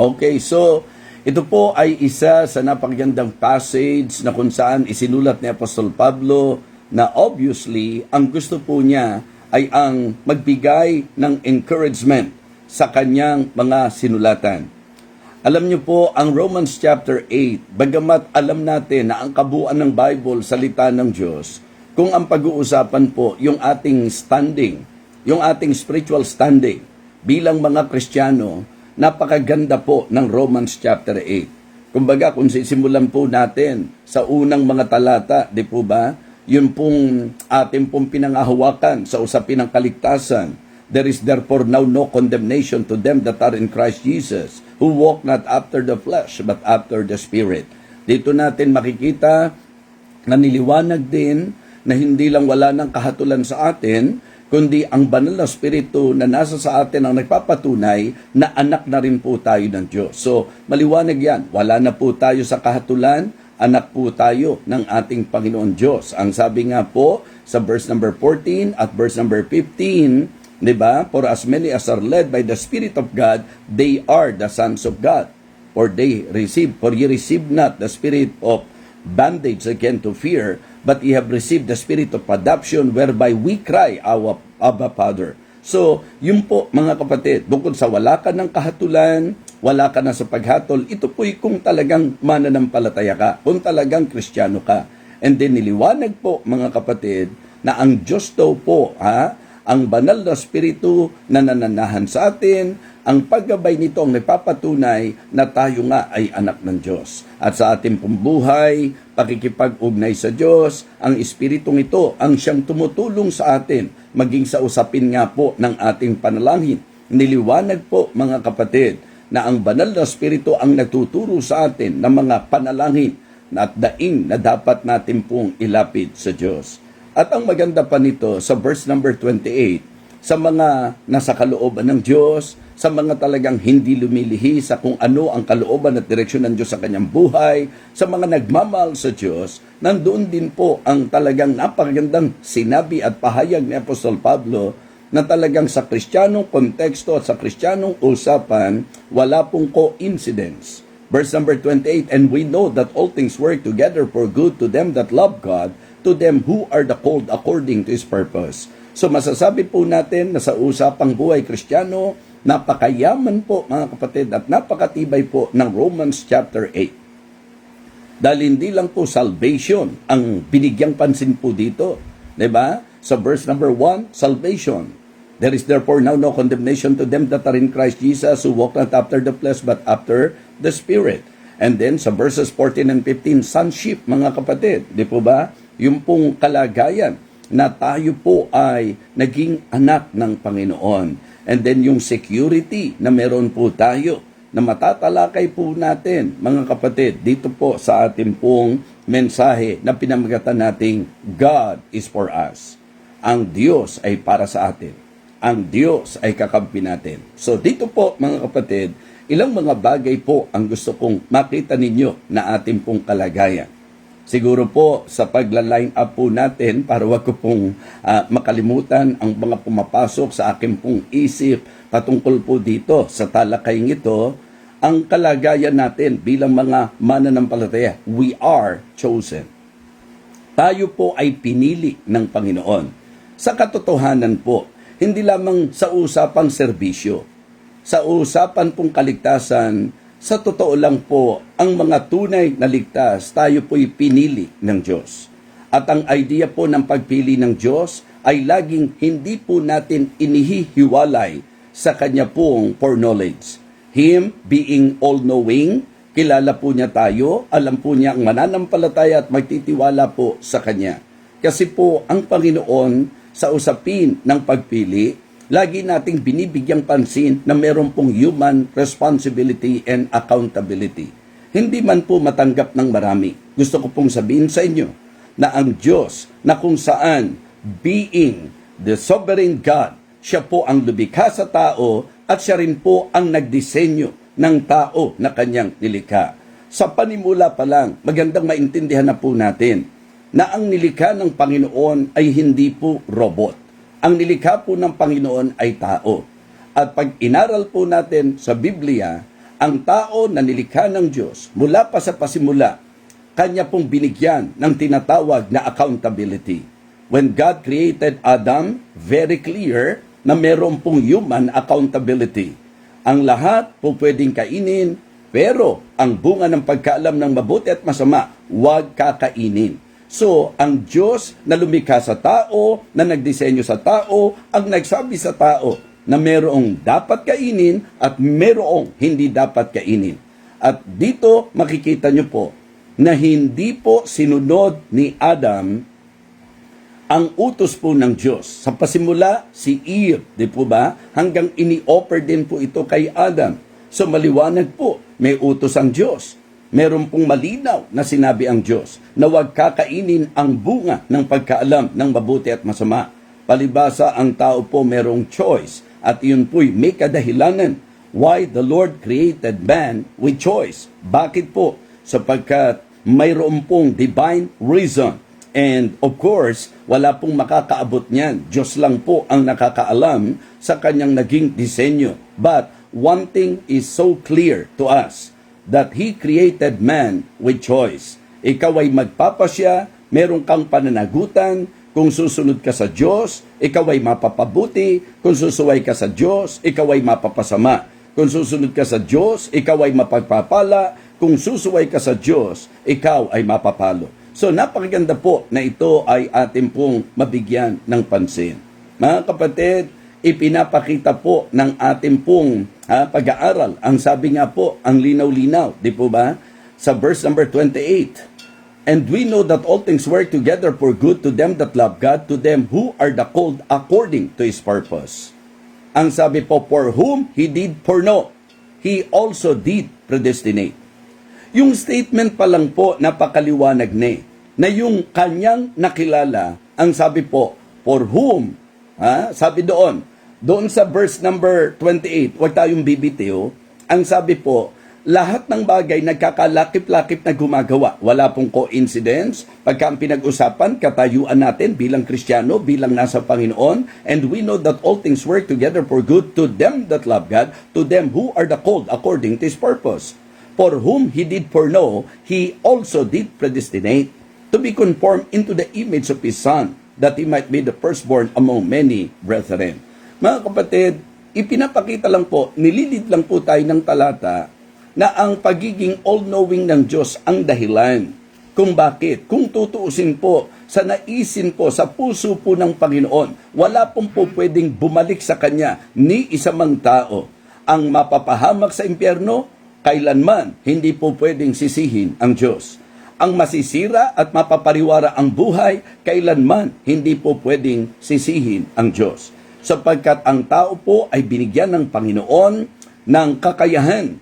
Okay, so ito po ay isa sa napakagandang passage na kung saan isinulat ni Apostol Pablo na obviously ang gusto po niya ay ang magbigay ng encouragement sa kanyang mga sinulatan. Alam niyo po, ang Romans chapter 8, bagamat alam natin na ang kabuuan ng Bible, salita ng Diyos, kung ang pag-uusapan po yung ating standing, yung ating spiritual standing bilang mga Kristiyano, napakaganda po ng Romans chapter 8. Kumbaga, kung sisimulan po natin sa unang mga talata, di po ba? Yun pong ating pong pinangahawakan sa usapin ng kaligtasan. There is therefore now no condemnation to them that are in Christ Jesus, who walk not after the flesh, but after the Spirit. Dito natin makikita na niliwanag din na hindi lang wala ng kahatulan sa atin, kundi ang banal na spirito na nasa sa atin ang nagpapatunay na anak na rin po tayo ng Diyos. So, maliwanag yan. Wala na po tayo sa kahatulan, anak po tayo ng ating Panginoon Diyos. Ang sabi nga po sa verse number 14 at verse number 15, di ba? For as many as are led by the Spirit of God, they are the sons of God. For ye receive not the spirit of bondage again to fear, but ye have received the spirit of adoption, whereby we cry, Abba, Father. So, yun po mga kapatid, bukod sa wala ka ng kahatulan, wala ka na sa paghatol, ito po'y kung talagang mananampalataya ka, kung talagang Kristiyano ka. And then niliwanag po mga kapatid, na ang Diyos daw po, ang banal na spirito na nananahan sa atin, ang paggabay nito ang nagpapatunay na tayo nga ay anak ng Diyos. At sa ating pambuhay, pakikipag-ugnay sa Diyos, ang Espiritong ito ang siyang tumutulong sa atin, maging sa usapin nga po ng ating panalangin. Niliwanag po mga kapatid, na ang banal na Espiritu ang nagtuturo sa atin ng mga panalangin at daing na dapat natin pong ilapid sa Diyos. At ang maganda pa nito sa verse number 28, sa mga nasa kalooban ng Diyos, sa mga talagang hindi lumilihi sa kung ano ang kalooban at direksyon ng Diyos sa kanyang buhay, sa mga nagmamahal sa Diyos, nandoon din po ang talagang napakagandang sinabi at pahayag ni Apostol Pablo na talagang sa Kristiyanong konteksto at sa Kristiyanong usapan, wala pong coincidence. Verse number 28, and we know that all things work together for good to them that love God, to them who are the called according to His purpose. So masasabi po natin na sa usapang buhay Kristiyano, napakayaman po mga kapatid at napakatibay po ng Romans chapter 8. Dahil hindi lang po salvation ang binigyang pansin po dito. Diba? Sa verse number 1, salvation. There is therefore now no condemnation to them that are in Christ Jesus, who walk not after the flesh but after the Spirit. And then sa verses 14 and 15, sonship mga kapatid. Di po ba? Yung pong kalagayan na tayo po ay naging anak ng Panginoon. And then yung security na meron po tayo na matatalakay po natin, mga kapatid, dito po sa ating pong mensahe na pinamagatan nating God is for us. Ang Diyos ay para sa atin. Ang Diyos ay kakampi natin. So dito po, mga kapatid, ilang mga bagay po ang gusto kong makita ninyo na ating pong kalagayan. Siguro po sa pagla-line up po natin para wag ko pong makalimutan ang mga pumapasok sa aking pong isip patungkol po dito sa talakayang ito, ang kalagayan natin bilang mga mananampalataya, we are chosen. Tayo po ay pinili ng Panginoon. Sa katotohanan po, hindi lamang sa usapang serbisyo, sa usapan pong kaligtasan, sa totoo lang po, ang mga tunay na ligtas, tayo po'y pinili ng Diyos. At ang idea po ng pagpili ng Diyos ay laging hindi po natin inihihiwalay sa Kanya pong foreknowledge. Him being all-knowing, kilala po niya tayo, alam po niya ang mananampalataya at magtitiwala po sa Kanya. Kasi po ang Panginoon sa usapin ng pagpili, lagi nating binibigyang pansin na meron pong human responsibility and accountability. Hindi man po matanggap ng marami. Gusto ko pong sabihin sa inyo na ang Diyos na kung saan being the sovereign God, siya po ang lumikha sa tao at siya rin po ang nagdisenyo ng tao na kanyang nilikha. Sa panimula pa lang, magandang maintindihan na po natin na ang nilikha ng Panginoon ay hindi po robot. Ang nilikha po ng Panginoon ay tao. At pag inaral po natin sa Biblia, Ang tao na nilikha ng Diyos mula pa sa pasimula, Kanya pong binigyan ng tinatawag na accountability. When God created Adam, very clear na meron pong human accountability. Ang lahat po pwedeng kainin, pero ang bunga ng pagkaalam ng mabuti at masama, huwag kakainin. So, ang Diyos na lumikha sa tao, na nagdisenyo sa tao, ang nagsabi sa tao na merong dapat kainin at merong hindi dapat kainin. At dito makikita nyo po na hindi po sinunod ni Adam ang utos po ng Diyos. Sa pasimula, si Eve, di po ba? Hanggang ini-offer din po ito kay Adam. So maliwanag po, may utos ang Diyos. Meron pong malinaw na sinabi ang Diyos na huwag kakainin ang bunga ng pagkaalam ng mabuti at masama. Palibasa, ang tao po merong choice at yun po'y may kadahilanan why the Lord created man with choice. Bakit po? Sapagkat mayroon pong divine reason. And of course, wala pong makakaabot niyan. Diyos lang po ang nakakaalam sa kanyang naging disenyo. But one thing is so clear to us, that He created man with choice. Ikaw ay magpapasya, meron kang pananagutan, kung susunod ka sa Diyos, ikaw ay mapapabuti, kung susuway ka sa Diyos, ikaw ay mapapasama. Kung susunod ka sa Diyos, ikaw ay mapagpapala, kung susuway ka sa Diyos, ikaw ay mapapalo. So napakaganda po na ito ay ating pong mabigyan ng pansin. Mga kapatid, ipinapakita po ng ating pong pag-aaral. Ang sabi nga po, ang linaw-linaw, di po ba? Sa verse number 28, and we know that all things work together for good to them that love God, to them who are the called according to His purpose. Ang sabi po, for whom He did foreknow, He also did predestinate. Yung statement pa lang po, napakaliwanag na yung kanyang nakilala, ang sabi po, for whom, sabi doon sa verse number 28, huwag tayong bibitiw, ang sabi po, lahat ng bagay nagkakalakip-lakip na gumagawa. Wala pong coincidence. Pagka ang pinag-usapan, katayuan natin bilang Kristiyano, bilang nasa Panginoon, and we know that all things work together for good to them that love God, to them who are the called according to His purpose. For whom He did foreknow, He also did predestinate to be conformed into the image of His Son, that He might be the firstborn among many brethren. Mga kapatid, ipinapakita lang po, nililid lang po tayo ng talata na ang pagiging all-knowing ng Diyos ang dahilan kung bakit. Kung tutuusin po, sa naisin po, sa puso po ng Panginoon, wala pong po pwedeng bumalik sa Kanya ni isa mang tao. Ang mapapahamak sa impyerno, kailanman hindi po pwedeng sisihin ang Diyos. Ang masisira at mapapariwara ang buhay, kailanman hindi po pwedeng sisihin ang Diyos. Sapagkat ang tao po ay binigyan ng Panginoon ng kakayahan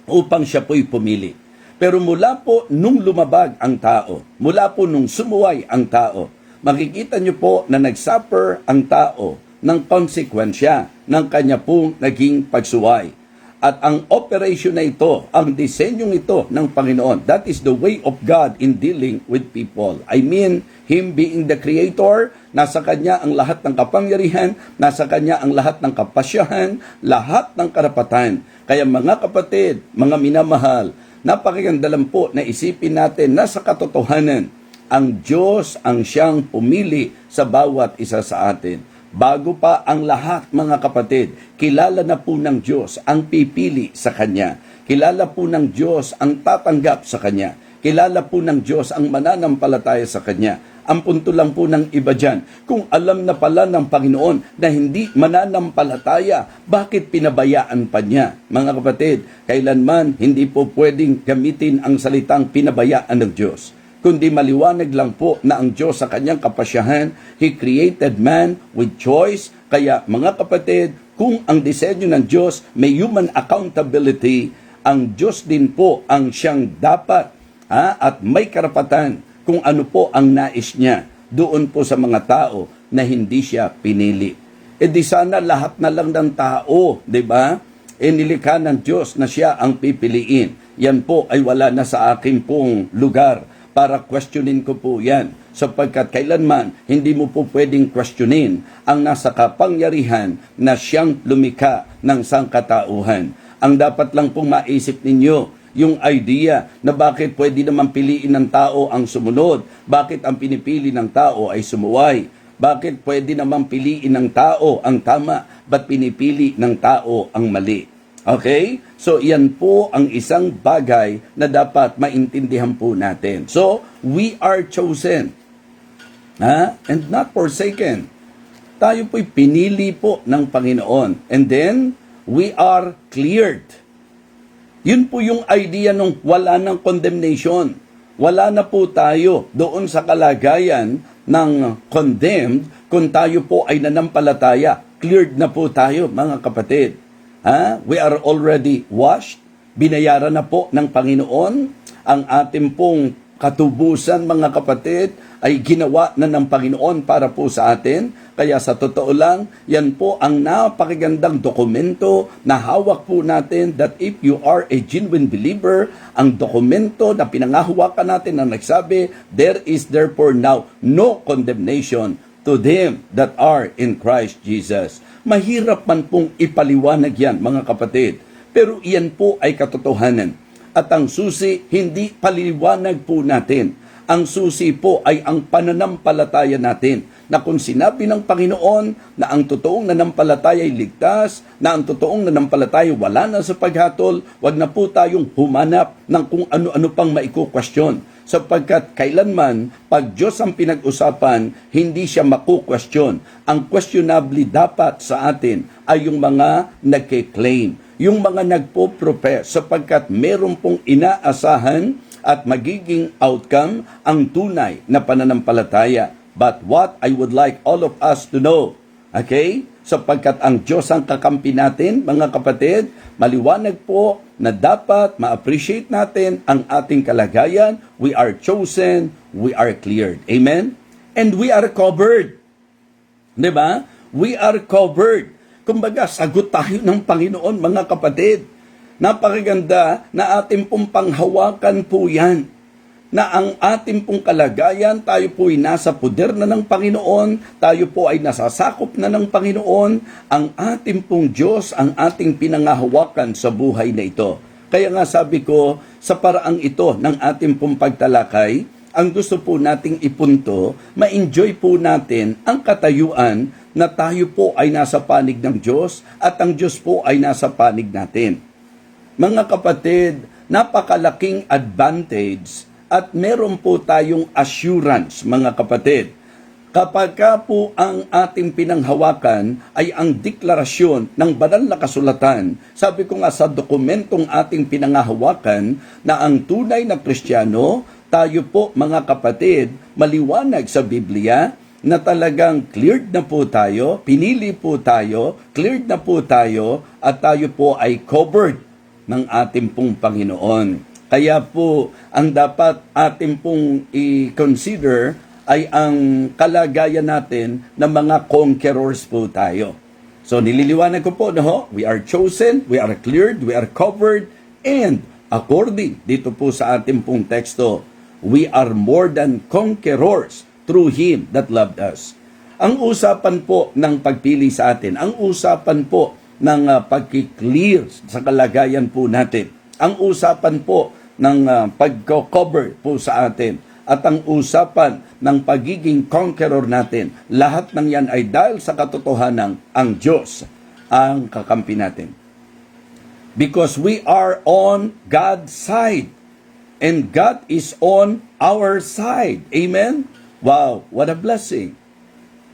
upang siya po'y pumili. Pero mula po nung lumabag ang tao, mula po nung sumuway ang tao, makikita niyo po na nagsuffer ang tao ng konsekwensya ng kanya pong naging pagsuway. At ang operation na ito, ang disenyong ito ng Panginoon, that is the way of God in dealing with people. I mean, Him being the Creator, nasa Kanya ang lahat ng kapangyarihan, nasa Kanya ang lahat ng kapasyahan, lahat ng karapatan. Kaya mga kapatid, mga minamahal, napakaganda lang po na isipin natin na sa katotohanan, ang Diyos ang siyang pumili sa bawat isa sa atin. Bago pa ang lahat, mga kapatid, kilala na po ng Diyos ang pipili sa Kanya. Kilala po ng Diyos ang tatanggap sa Kanya. Kilala po ng Diyos ang mananampalataya sa Kanya. Ang punto lang po ng iba dyan, kung alam na pala ng Panginoon na hindi mananampalataya, bakit pinabayaan pa niya? Mga kapatid, kailanman hindi po pwedeng gamitin ang salitang pinabayaan ng Diyos, kundi maliwanag lang po na ang Diyos sa kanyang kapasyahan, He created man with choice. Kaya mga kapatid, kung ang disenyo ng Diyos may human accountability, ang Diyos din po ang siyang dapat at may karapatan kung ano po ang nais niya doon po sa mga tao na hindi siya pinili. E di sana lahat na lang ng tao, di ba? E nilikha ng Diyos na siya ang pipiliin. Yan po ay wala na sa aking pong lugar para questionin ko po yan. Sapagkat kailanman hindi mo po pwedeng questionin ang nasa kapangyarihan na siyang lumikha ng sangkatauhan. Ang dapat lang pong maisip ninyo, yung idea na bakit pwede naman piliin ng tao ang sumunod, bakit ang pinipili ng tao ay sumuway, bakit pwede naman piliin ng tao ang tama, ba't pinipili ng tao ang mali. Okay? So, yan po ang isang bagay na dapat maintindihan po natin. So, we are chosen. And not forsaken. Tayo po'y pinili po ng Panginoon. And then, we are cleared. Yun po yung idea nung wala ng condemnation. Wala na po tayo doon sa kalagayan ng condemned kung tayo po ay nanampalataya. Cleared na po tayo, mga kapatid. We are already washed. Binayaran na po ng Panginoon. Ang ating pong katubusan, mga kapatid, ay ginawa na ng Panginoon para po sa atin. Kaya sa totoo lang, yan po ang napakagandang dokumento na hawak po natin, that if you are a genuine believer, ang dokumento na pinangahawakan natin na nagsabi, there is therefore now no condemnation to them that are in Christ Jesus. Mahirap man pong ipaliwanag yan, mga kapatid. Pero iyan po ay katotohanan. At ang susi, hindi paliwanag po natin. Ang susi po ay ang pananampalataya natin. Na kung sinabi ng Panginoon na ang totoong nanampalataya ay ligtas, na ang totoong nanampalataya wala na sa paghatol, wag na po tayong humanap ng kung ano-ano pang maiko-question. Sapagkat kailanman, pag Diyos ang pinag-usapan, hindi siya maku-question. Ang questionably dapat sa atin ay yung mga nagke-claim, yung mga nagpo-profess, sapagkat meron pong inaasahan at magiging outcome ang tunay na pananampalataya. But what I would like all of us to know, okay? Sapagkat ang Diyos ang kakampi natin, mga kapatid, maliwanag po na dapat ma-appreciate natin ang ating kalagayan. We are chosen, we are cleared. Amen? And we are covered. Diba? We are covered. Kumbaga, sagot tayo ng Panginoon, mga kapatid. Napakaganda na ating pong panghawakan po yan. Na ang ating pong kalagayan, tayo po ay nasa poder na ng Panginoon, tayo po ay nasasakop na ng Panginoon, ang ating pong Diyos, ang ating pinangahawakan sa buhay na ito. Kaya nga sabi ko, sa paraang ito ng ating pong pagtalakay, ang gusto po nating ipunto, ma-enjoy po natin ang katayuan na tayo po ay nasa panig ng Diyos at ang Diyos po ay nasa panig natin. Mga kapatid, napakalaking advantage at meron po tayong assurance, mga kapatid. Kapag po ang ating pinanghawakan ay ang deklarasyon ng banal na kasulatan, sabi ko nga sa dokumentong ating pinanghawakan na ang tunay na Kristiyano, tayo po, mga kapatid, maliwanag sa Biblia na talagang cleared na po tayo, pinili po tayo, cleared na po tayo, at tayo po ay covered ng ating pong Panginoon. Kaya po, ang dapat atin pong i-consider ay ang kalagayan natin na mga conquerors po tayo. So, nililiwanag ko po, no? We are chosen, we are cleared, we are covered, and according dito po sa ating pong teksto, we are more than conquerors through Him that loved us. Ang usapan po ng pagpili sa atin, ang usapan po ng pagki-clear sa kalagayan po natin, ang usapan po ng pag-cover po sa atin at ang usapan ng pagiging conqueror natin, lahat ng yan ay dahil sa katotohanan ang Diyos ang kakampi natin. Because we are on God's side and God is on our side. Amen? Wow, what a blessing.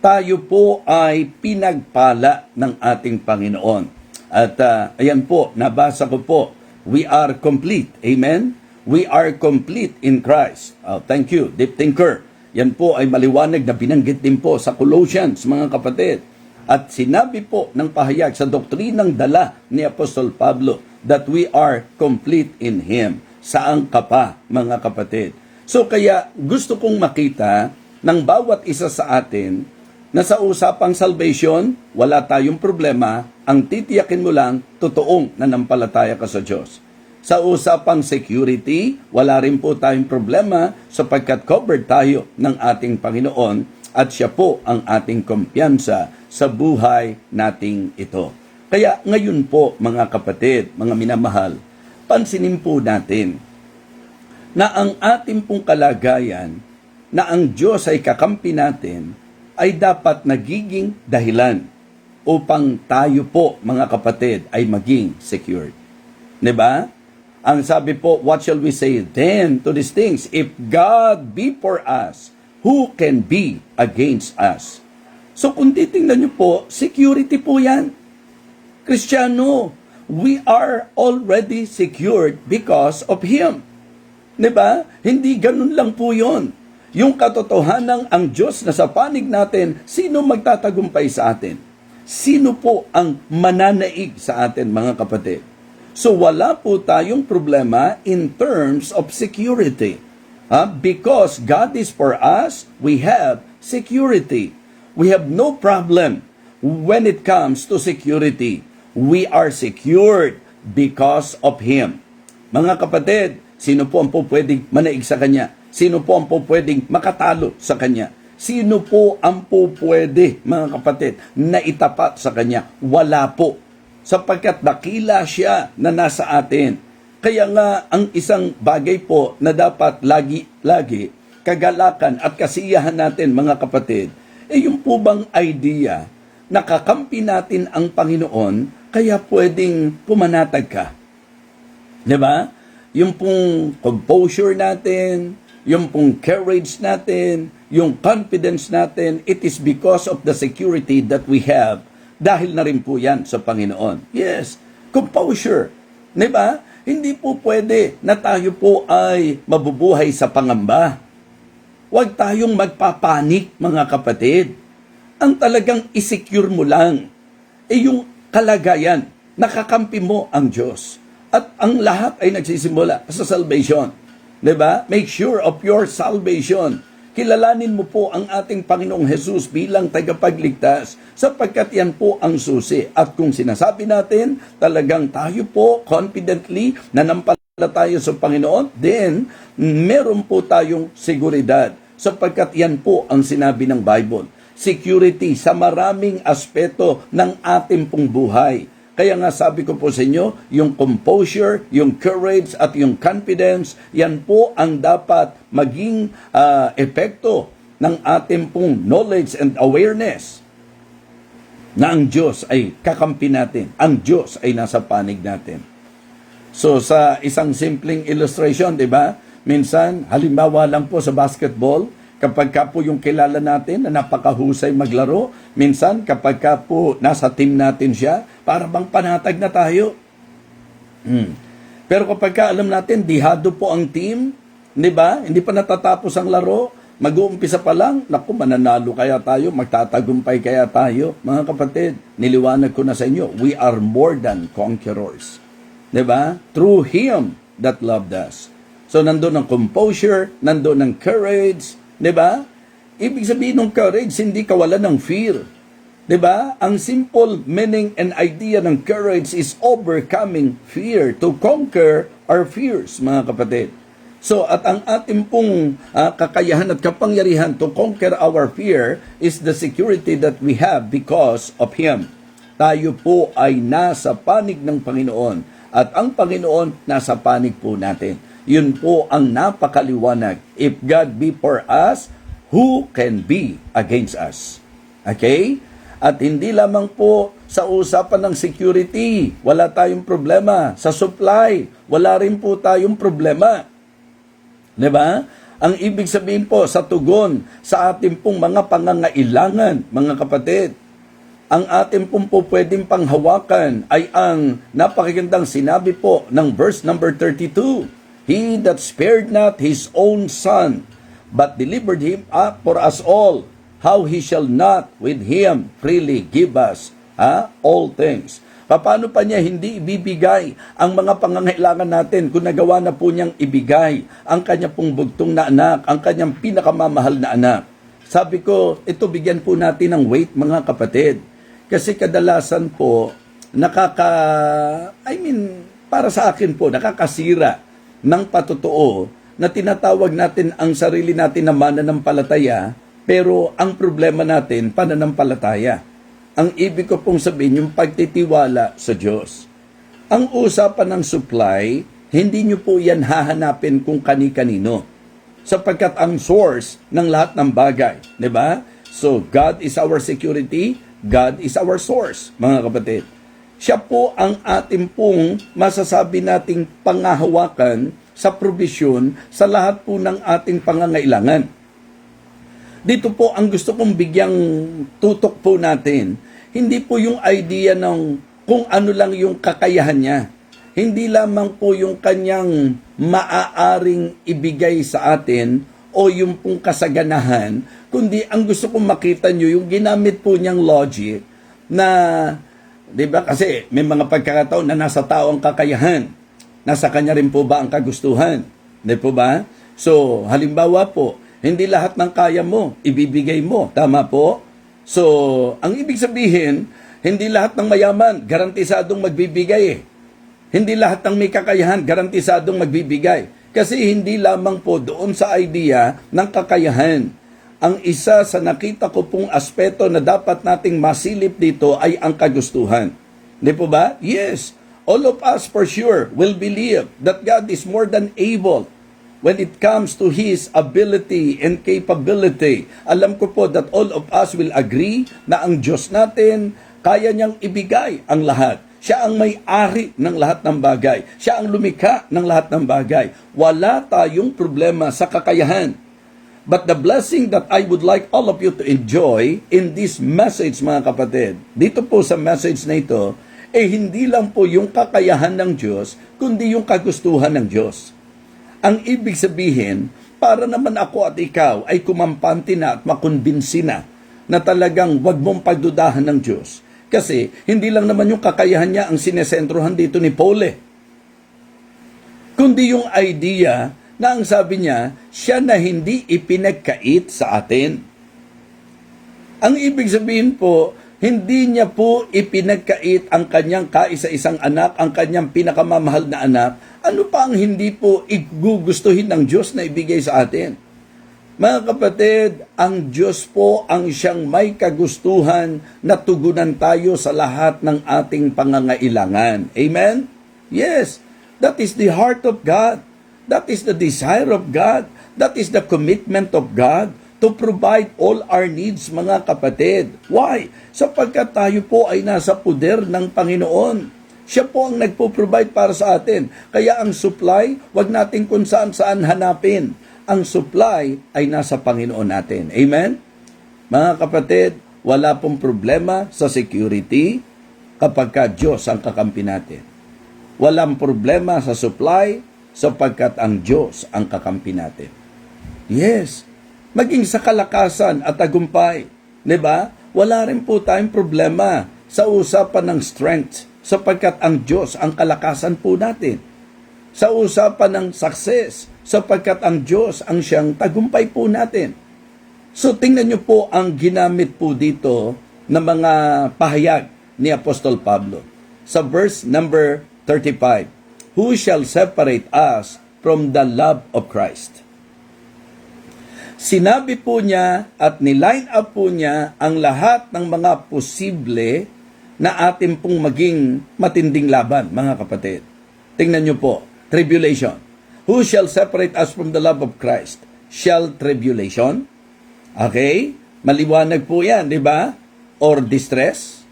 Tayo po ay pinagpala ng ating Panginoon. At ayan po, nabasa ko po, we are complete. Amen? We are complete in Christ. Thank you, Deep Thinker. Yan po ay maliwanag na binanggit din po sa Colossians, mga kapatid. At sinabi po ng pahayag sa doktrinang dala ni Apostol Pablo that we are complete in Him. Saan ka pa, mga kapatid? So kaya gusto kong makita ng bawat isa sa atin na sa usapang salvation, wala tayong problema, ang titiyakin mo lang, totoong nanampalataya ka sa Diyos. Sa usapang security, wala rin po tayong problema sapagkat covered tayo ng ating Panginoon at siya po ang ating kumpiyansa sa buhay nating ito. Kaya ngayon po, mga kapatid, mga minamahal, pansinin po natin na ang ating pong kalagayan, na ang Diyos ay kakampi natin, ay dapat nagiging dahilan upang tayo po, mga kapatid, ay maging secured. Diba? Ang sabi po, what shall we say then to these things? If God be for us, who can be against us? So kung titingnan nyo po, security po yan. Kristiyano, we are already secured because of Him. Diba? Hindi ganun lang po yun. Yung katotohanan ang Diyos na sa panig natin, sino magtatagumpay sa atin? Sino po ang mananaig sa atin, mga kapatid? So wala po tayong problema in terms of security. Because God is for us, we have security. We have no problem when it comes to security. We are secured because of Him. Mga kapatid, sino po ang pwedeng manaig sa Kanya? Sino po ang pwedeng makatalo sa Kanya? Sino po ang pwede, mga kapatid, na itapat sa Kanya? Wala po. Sapagkat dakila siya na nasa atin. Kaya nga, ang isang bagay po na dapat lagi kagalakan at kasiyahan natin, mga kapatid, yung po bang idea na kakampi natin ang Panginoon, kaya pwedeng pumanatag ka. Diba? Yung pong composure natin, yung pong courage natin, yung confidence natin, it is because of the security that we have. Dahil na rin po yan sa Panginoon. Yes, composure. Diba? Hindi po pwede na tayo po ay mabubuhay sa pangamba. Huwag tayong magpapanik, mga kapatid. Ang talagang isecure mo lang yung kalagayan, nakakampi mo ang Diyos. At ang lahat ay nagsisimula sa salvation. Diba? Make sure of your salvation. Kilalanin mo po ang ating Panginoong Jesus bilang tagapagligtas sapagkat yan po ang susi. At kung sinasabi natin, talagang tayo po confidently nanampalataya sa Panginoon, then meron po tayong seguridad sapagkat yan po ang sinabi ng Bible. Security sa maraming aspeto ng ating pong buhay. Kaya nga sabi ko po sa inyo, yung composure, yung courage at yung confidence, yan po ang dapat maging epekto ng ating pong knowledge and awareness na ang Diyos ay kakampi natin. Ang Diyos ay nasa panig natin. So sa isang simpleng illustration, di ba? Minsan, halimbawa lang po sa basketball, kapag ka po yung kilala natin na napakahusay maglaro, minsan kapag ka po nasa team natin siya, para bang panatag na tayo. Pero kapag ka alam natin, dihado po ang team, di ba? Hindi pa natatapos ang laro, mag-uumpisa pa lang, naku, mananalo kaya tayo, magtatagumpay kaya tayo. Mga kapatid, niliwanag ko na sa inyo, we are more than conquerors. Di ba? Through Him that loved us. So nandun ang composure, nandun ang courage, diba? Ibig sabihin ng courage, hindi kawalan ng fear. Diba? Ang simple meaning and idea ng courage is overcoming fear, to conquer our fears, mga kapatid. So, at ang ating pong kakayahan at kapangyarihan to conquer our fear is the security that we have because of Him. Tayo po ay nasa panig ng Panginoon at ang Panginoon nasa panig po natin. Yun po ang napakaliwanag. If God be for us, who can be against us? Okay? At hindi lamang po sa usapan ng security, wala tayong problema. Sa supply, wala rin po tayong problema. Diba? Ang ibig sabihin po sa tugon sa ating pong mga pangangailangan, mga kapatid, ang ating pong po pwedeng panghawakan ay ang napakagandang sinabi po ng verse number 32. He that spared not his own son, but delivered him up for us all, how he shall not with him freely give us all things. Paano pa niya hindi ibibigay ang mga pangangailangan natin kung nagawa na po niyang ibigay ang kanya pong bugtong na anak, ang kanyang pinakamamahal na anak. Sabi ko, ito bigyan po natin ng weight, mga kapatid. Kasi kadalasan po, para sa akin po, nakakasira ng patotoo na tinatawag natin ang sarili natin na mananampalataya, pero ang problema natin, pananampalataya. Ang ibig ko pong sabihin, yung pagtitiwala sa Diyos. Ang usapan ng supply, hindi nyo po yan hahanapin kung kani-kanino. Sapagkat ang source ng lahat ng bagay. Diba? So, God is our security, God is our source, mga kapatid. Siya po ang ating pong masasabi nating pangahawakan sa provision sa lahat po ng ating pangangailangan. Dito po ang gusto kong bigyang tutok po natin. Hindi po yung idea ng kung ano lang yung kakayahan niya. Hindi lamang po yung kanyang maaaring ibigay sa atin o yung pong kasaganahan, kundi ang gusto kong makita nyo, yung ginamit po niyang logic na, di ba, kasi may mga pagkakataon na nasa tao ang kakayahan. Nasa kanya rin po ba ang kagustuhan? Di po ba? So, halimbawa po, hindi lahat ng kaya mo, ibibigay mo. Tama po? So, ang ibig sabihin, hindi lahat ng mayaman, garantisadong magbibigay eh. Hindi lahat ng may kakayahan, garantisadong magbibigay. Kasi hindi lamang po doon sa idea ng kakayahan. Ang isa sa nakita ko pong aspeto na dapat nating masilip dito ay ang kagustuhan. Hindi po ba? Yes. All of us for sure will believe that God is more than able when it comes to His ability and capability. Alam ko po that all of us will agree na ang Diyos natin, kaya niyang ibigay ang lahat. Siya ang may-ari ng lahat ng bagay. Siya ang lumikha ng lahat ng bagay. Wala tayong problema sa kakayahan. But the blessing that I would like all of you to enjoy in this message, mga kapatid, dito po sa message na ito, hindi lang po yung kakayahan ng Diyos, kundi yung kagustuhan ng Diyos. Ang ibig sabihin, para naman ako at ikaw ay kumampante na at makumbinsi na talagang wag mong pagdudahan ng Diyos. Kasi hindi lang naman yung kakayahan niya ang sinesentrohan dito ni Paul kundi yung idea na ang sabi niya, siya na hindi ipinagkait sa atin. Ang ibig sabihin po, hindi niya po ipinagkait ang kanyang kaisa-isang anak, ang kanyang pinakamamahal na anak. Ano pa ang hindi po igugustuhin ng Diyos na ibigay sa atin? Mga kapatid, ang Diyos po ang siyang may kagustuhan na tugunan tayo sa lahat ng ating pangangailangan. Amen? Yes, that is the heart of God. That is the desire of God. That is the commitment of God to provide all our needs, mga kapatid. Why? Sapagkat tayo po ay nasa puder ng Panginoon. Siya po ang nagpo-provide para sa atin. Kaya ang supply, wag natin kung saan-saan hanapin. Ang supply ay nasa Panginoon natin. Amen? Mga kapatid, wala pong problema sa security kapag ka Diyos ang kakampi natin. Walang problema sa supply sapagkat ang Diyos ang kakampi natin. Yes, maging sa kalakasan at tagumpay. Diba? Wala rin po tayong problema sa usapan ng strength sapagkat ang Diyos ang kalakasan po natin. Sa usapan ng success sapagkat ang Diyos ang siyang tagumpay po natin. So tingnan niyo po ang ginamit po dito ng mga pahayag ni Apostol Pablo. Sa verse number 35, who shall separate us from the love of Christ? Sinabi po niya at niline up po niya ang lahat ng mga posible na atin pong maging matinding laban, mga kapatid. Tingnan niyo po, tribulation. Who shall separate us from the love of Christ? Shall tribulation? Okay? Maliwanag po yan, di ba? Or distress?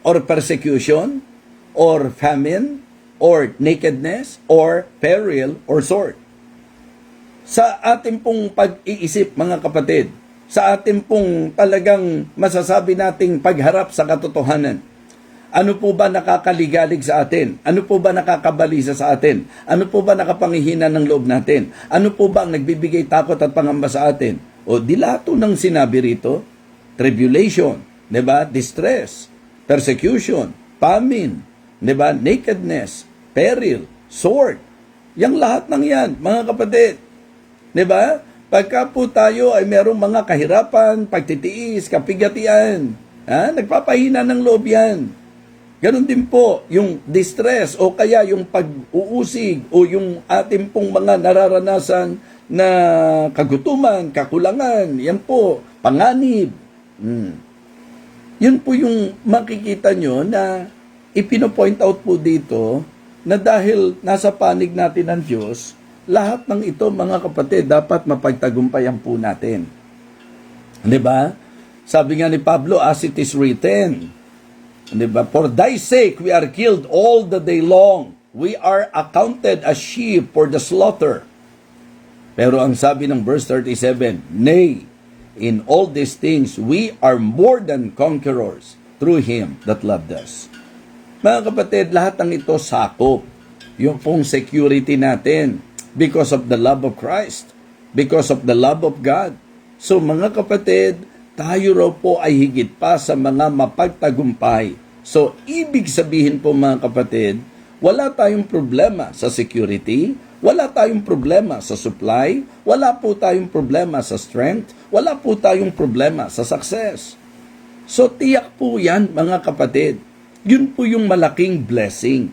Or persecution? Or famine? Or nakedness? Or peril? Or sword? Sa ating pong pag-iisip, mga kapatid, sa ating pong talagang masasabi nating pagharap sa katotohanan, ano po ba nakakaligalig sa atin? Ano po ba nakakabalisa sa atin? Ano po ba nakapangihina ng loob natin? Ano po ba ang nagbibigay takot at pangamba sa atin? O dilato ng sinabi rito, tribulation, 'di ba? Distress, persecution, famine, 'di ba? Nakedness, peril, sword. Yang lahat ng 'yan, mga kapatid. 'Di ba? Pagka po tayo ay merong mga kahirapan, pagtitiis, kapigatian, nagpapahina ng loob 'yan. Ganon din po yung distress o kaya yung pag-uusig o yung ating pong mga nararanasan na kagutuman, kakulangan, yan po, panganib. Yun po yung makikita nyo na ipino-point out po dito na dahil nasa panig natin ng Diyos, lahat ng ito, mga kapatid, dapat mapagtagumpayan po natin. Di ba? Sabi nga ni Pablo, as it is written, di ba? For thy sake we are killed all the day long. We are accounted as sheep for the slaughter. Pero ang sabi ng verse 37, nay, in all these things we are more than conquerors through Him that loved us. Mga kapatid, lahat ng ito sakop. Yung pong security natin because of the love of Christ, because of the love of God. So mga kapatid, tayo raw po ay higit pa sa mga mapagtagumpay. So ibig sabihin po mga kapatid, wala tayong problema sa security, wala tayong problema sa supply, wala po tayong problema sa strength, wala po tayong problema sa success. So tiyak po yan mga kapatid. Yun po yung malaking blessing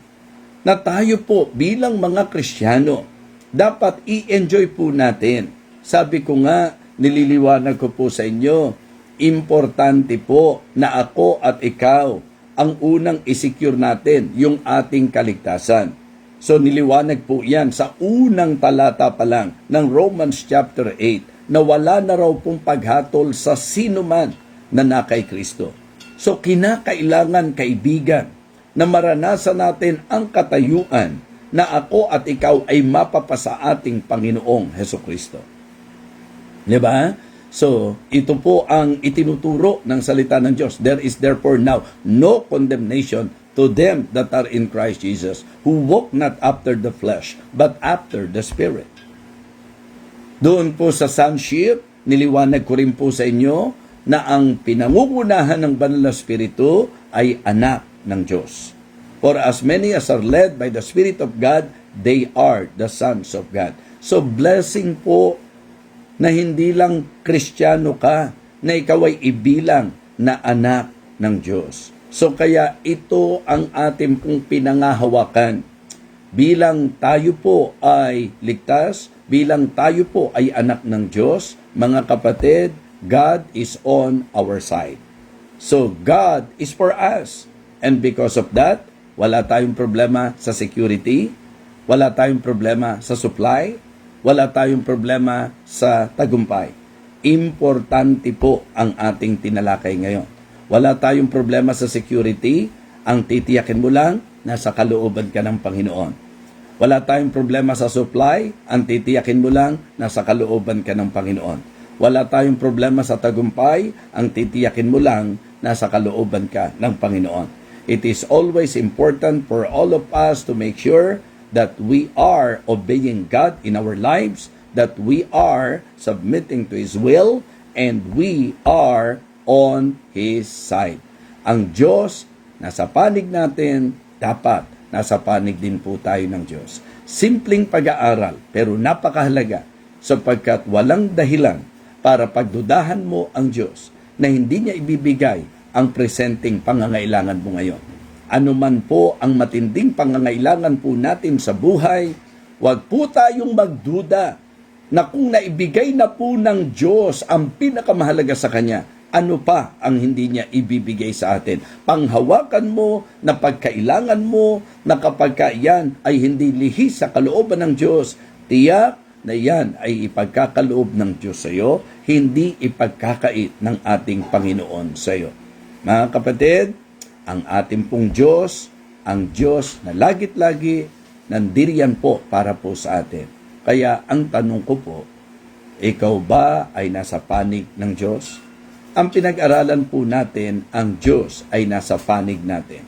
na tayo po bilang mga Kristiyano dapat i-enjoy po natin. Sabi ko nga, nililiwanag ko po sa inyo, importante po na ako at ikaw ang unang isecure natin yung ating kaligtasan. So niliwanag po yan sa unang talata pa lang ng Romans chapter 8 na wala na raw pong paghatol sa sino man na nakay Kristo. So kinakailangan, kaibigan, na maranasan natin ang katayuan na ako at ikaw ay mapapasa ating Panginoong Hesukristo. Diba? So, ito po ang itinuturo ng salita ng Diyos. There is therefore now no condemnation to them that are in Christ Jesus, who walk not after the flesh, but after the Spirit. Doon po sa sonship, niliwanag ko rin po sa inyo na ang pinangungunahan ng banal na Espiritu ay anak ng Diyos. For as many as are led by the Spirit of God, they are the sons of God. So blessing po na hindi lang Kristiyano ka, na ikaw ay ibilang na anak ng Diyos. So kaya ito ang ating pong pinangahawakan. Bilang tayo po ay ligtas, bilang tayo po ay anak ng Diyos, mga kapatid, God is on our side. So God is for us. And because of that, wala tayong problema sa security, wala tayong problema sa supply, wala tayong problema sa tagumpay. Importante po ang ating tinalakay ngayon. Wala tayong problema sa security, ang titiyakin mo lang, nasa kalooban ka ng Panginoon. Wala tayong problema sa supply, ang titiyakin mo lang, nasa kalooban ka ng Panginoon. Wala tayong problema sa tagumpay, ang titiyakin mo lang, nasa kalooban ka ng Panginoon. It is always important for all of us to make sure that we are obeying God in our lives, that we are submitting to His will, and we are on His side. Ang Diyos, nasa panig natin, dapat nasa panig din po tayo ng Diyos. Simpleng pag-aaral, pero napakahalaga, sapagkat walang dahilan para pagdudahan mo ang Diyos na hindi niya ibibigay ang presenteng pangangailangan mo ngayon. Ano man po ang matinding pangangailangan po natin sa buhay, huwag po tayong magduda na kung naibigay na po ng Diyos ang pinakamahalaga sa Kanya, ano pa ang hindi niya ibibigay sa atin? Panghawakan mo na pagkailangan mo na kapag yan ay hindi lihis sa kalooban ng Diyos, tiyak na yan ay ipagkakaloob ng Diyos sa iyo, hindi ipagkakait ng ating Panginoon sa iyo. Mga kapatid, ang ating pong Diyos, ang Diyos na lagit-lagi nandiriyan po para po sa atin. Kaya ang tanong ko po, ikaw ba ay nasa panig ng Diyos? Ang pinag-aralan po natin, ang Diyos ay nasa panig natin.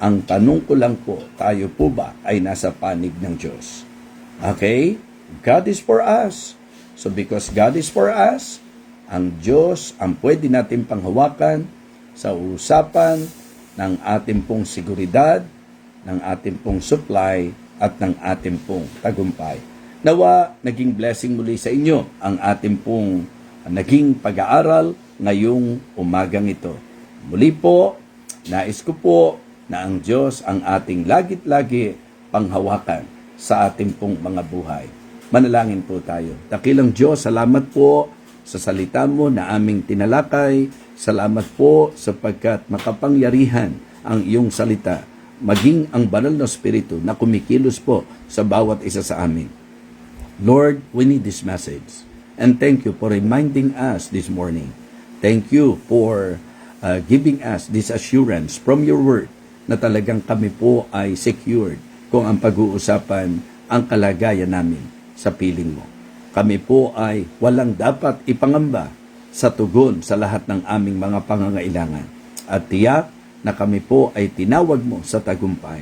Ang tanong ko lang po, tayo po ba ay nasa panig ng Diyos? Okay? God is for us. So because God is for us, ang Diyos ang pwede natin panghawakan sa usapan ng ating pong seguridad, ng ating pong supply, at ng ating pong tagumpay. Nawa, naging blessing muli sa inyo ang ating pong naging pag-aaral ngayong umagang ito. Muli po, nais ko po na ang Diyos ang ating lagit-lagi panghawakan sa ating pong mga buhay. Manalangin po tayo. Dakilang Diyos, salamat po sa salita mo na aming tinalakay. Salamat po sapagkat makapangyarihan ang iyong salita, maging ang banal na Espiritu na kumikilos po sa bawat isa sa amin. Lord, we need this message. And thank you for reminding us this morning. Thank you for giving us this assurance from your word na talagang kami po ay secured kung ang pag-uusapan ang kalagayan namin sa piling mo. Kami po ay walang dapat ipangamba sa tugon sa lahat ng aming mga pangangailangan. At tiyak na kami po ay tinawag mo sa tagumpay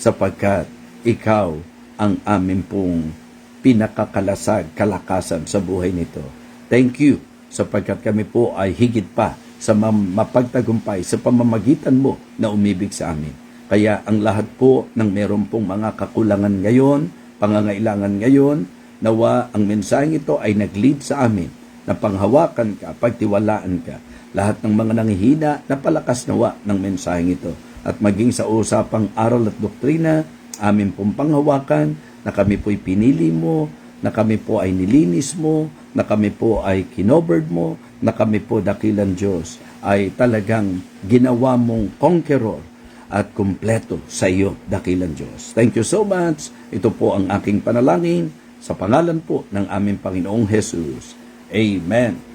sapagkat ikaw ang aming pong pinakakalasag, kalakasan sa buhay nito. Thank you sapagkat kami po ay higit pa sa mapagtagumpay sa pamamagitan mo na umibig sa amin. Kaya ang lahat po ng meron pong mga kakulangan ngayon, pangangailangan ngayon, nawa ang mensaheng ito ay nag-lead sa amin na panghawakan ka, pagtiwalaan ka. Lahat ng mga nanghihina, napalakas nawa ng mensaheng ito. At maging sa usapang aral at doktrina, amin pong panghawakan, na kami po'y pinili mo, na kami po ay nilinis mo, na kami po ay kinovered mo, na kami po dakilang Diyos ay talagang ginawa mong conqueror at kumpleto sa iyo, dakilang Diyos. Thank you so much. Ito po ang aking panalangin sa pangalan po ng aming Panginoong Jesus. Amen.